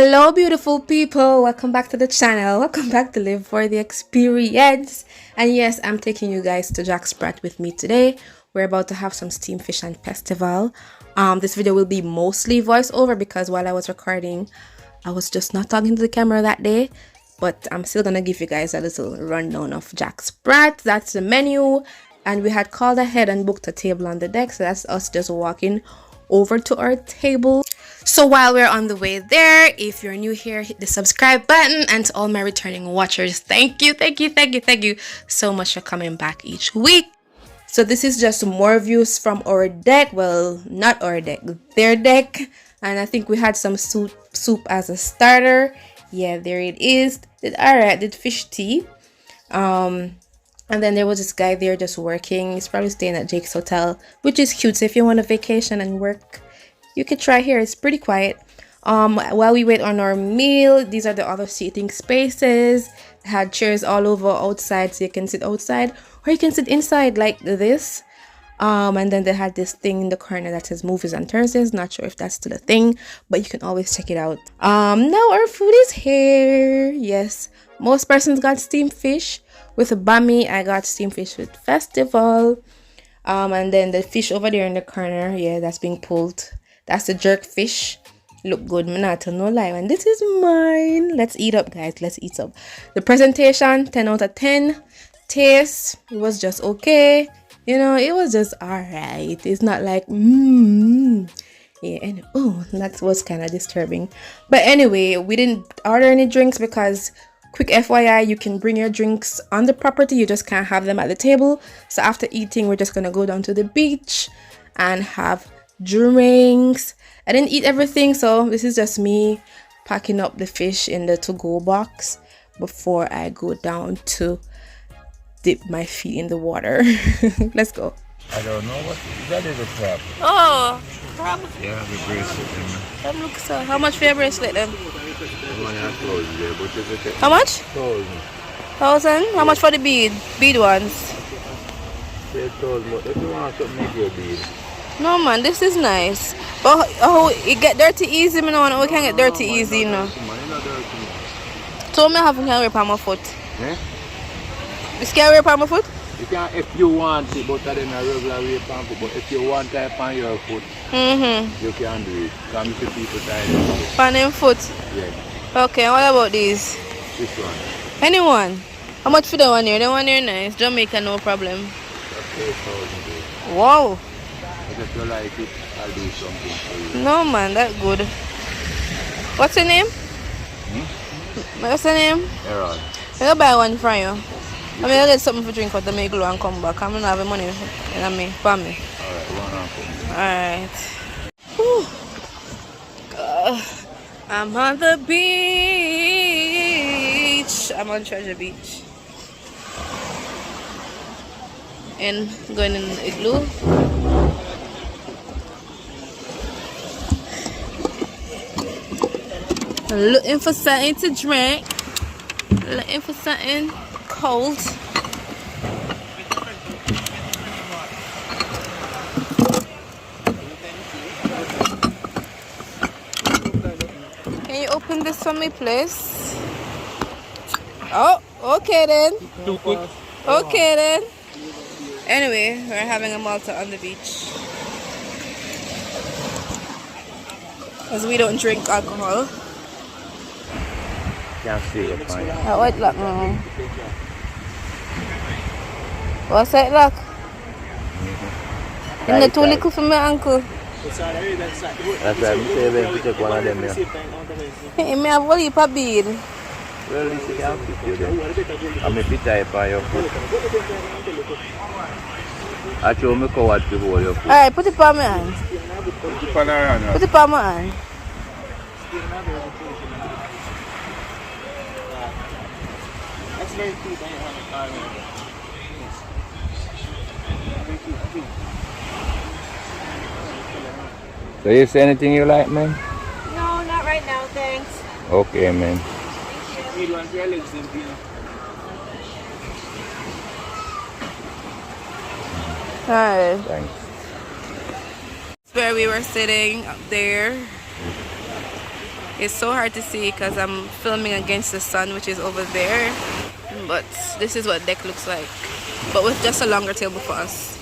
Hello beautiful people, welcome back to the channel, welcome back to Live for the Experience. And yes, I'm taking you guys to Jack Sprat with me today. We're about to have some steam fish and festival. This video will be mostly voiceover because while I was recording I was just not talking to the camera that day, but I'm still gonna give you guys a little rundown of Jack Sprat. That's the menu, and we had called ahead and booked a table on the deck, so that's us just walking over to our table. So while we're on the way there, if you're new here, hit the subscribe button, and to all my returning watchers, thank you so much for coming back each week. So this is just more views from our deck. Well, not our deck, their deck. And I think we had some soup as a starter. Yeah, there it is. Did fish tea. And then there was this guy there just working. He's probably staying at Jake's hotel, which is cute. So if you want a vacation and work, you could try here. It's pretty quiet. While we wait on our meal, these are the other seating spaces. They had chairs all over outside, so you can sit outside or you can sit inside like this. And then they had this thing in the corner that says movies on Thursdays. Not sure if that's still a thing, but you can always check it out. Now our food is here. Yes, most persons got steamed fish with a bami. I got steamed fish with festival. And then the fish over there in the corner, yeah, that's being pulled. That's the jerk fish. Look good, man, not to no lie. And this is mine. Let's eat up, guys. Let's eat up. The presentation, 10 out of 10. Taste, it was just okay. You know, it was just alright. It's not like yeah, and oh, that was kind of disturbing. But anyway, we didn't order any drinks because, quick FYI, you can bring your drinks on the property, you just can't have them at the table. So after eating, we're just gonna go down to the beach and have drinks. I didn't eat everything, so this is just me packing up the fish in the to-go box before I go down to dip my feet in the water. Let's go. I don't know what that is a crab. Oh, crab. Yeah, the bracelet. That looks so. How much for your bracelet then? How How much? 1,000. How much for the bead ones? Say 1,000. If you want something, make your bead. No man, this is nice. But oh, it get dirty easy, me know. We can get dirty easy, you know. So me have to wear it on my foot. Eh? You can wear it on my foot? You can if you want it, but I don't regular way on foot. But if you want it on your foot, you can do it. Come to people tired. On them foot? Yeah. Okay, what about these? This one. Anyone? How much for the one here? The one here nice. Jamaica, no problem. That's 8,000. Wow. If you like it, I'll do something for you. No man, that good. What's your name? What's your name? Harold. I'll buy one from you. I mean, I'll get something for drink out the make glue and come back. I'm gonna have the money in me, for me. Alright, one on for me. Alright. I'm on the beach. I'm on Treasure Beach. And going in the igloo. Looking for something to drink. Looking for something cold. Can you open this for me, please? Oh, okay then. Too quick. Okay then. Anyway, we're having a Malta on the beach. Because we don't drink alcohol. Can't see it fine. What luck now? What's that luck? In the too little for my uncle. That's why I'm saying we take one of them here. Hey, me have a heap of bead. Well, this is can fit you then. I'm a bit tight by your foot. I show me coward to hold your foot. Alright, put it on my hand. Put it on my hand. So you say anything you like, man? No, not right now, thanks. Okay, man. Alright. Thanks. Where we were sitting up there. It's so hard to see because I'm filming against the sun, which is over there. But this is what deck looks like, but with just a longer table for us.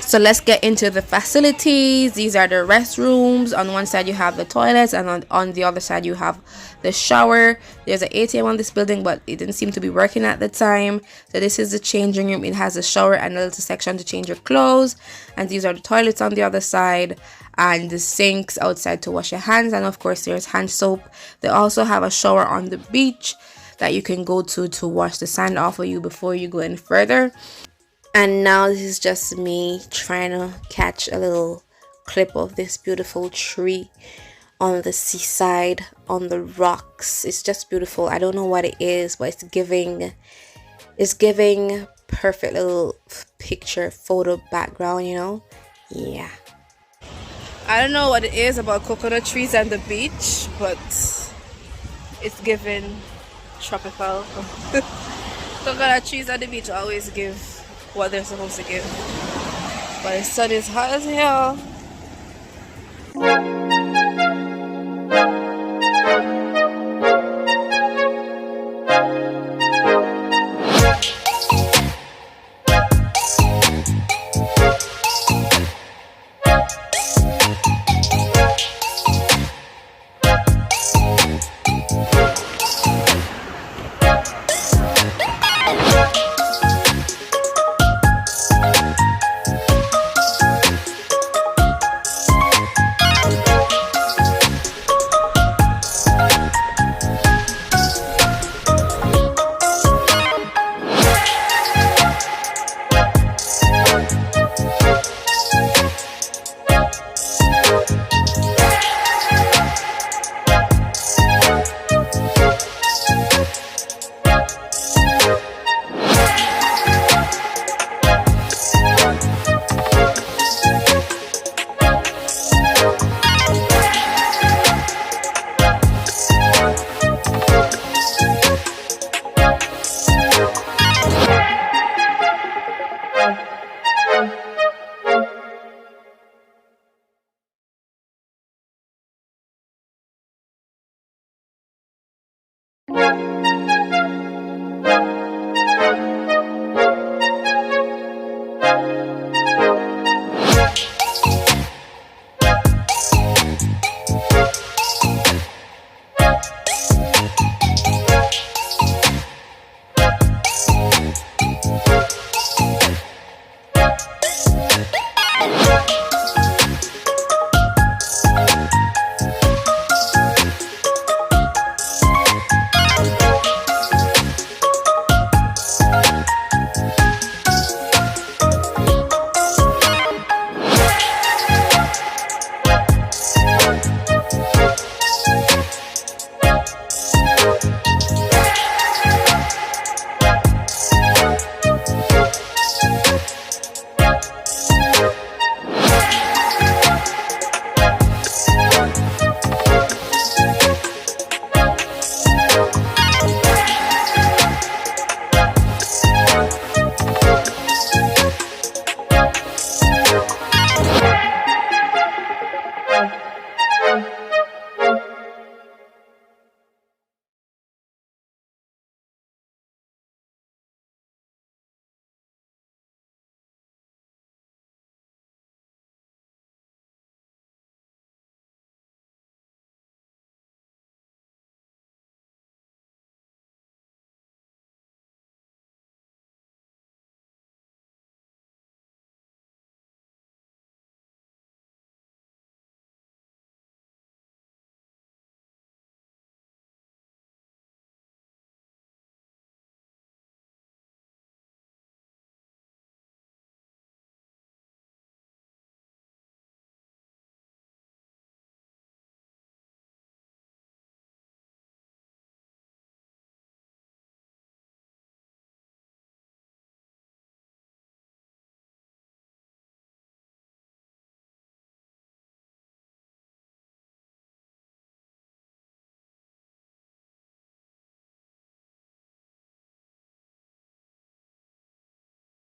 So let's get into the facilities. These are the restrooms. On one side you have the toilets, and on the other side you have the shower. There's an ATM on this building, but it didn't seem to be working at the time. So this is the changing room. It has a shower and a little section to change your clothes. And these are the toilets on the other side, and the sinks outside to wash your hands. And of course there's hand soap. They also have a shower on the beach that you can go to wash the sand off of you before you go any further. And now this is just me trying to catch a little clip of this beautiful tree on the seaside, on the rocks. It's just beautiful. I don't know what it is, but it's giving perfect little picture photo background, you know. Yeah, I don't know what it is about coconut trees and the beach, but it's giving tropical. Coconut trees at the beach always give what they're supposed to give, but the sun is hot as hell.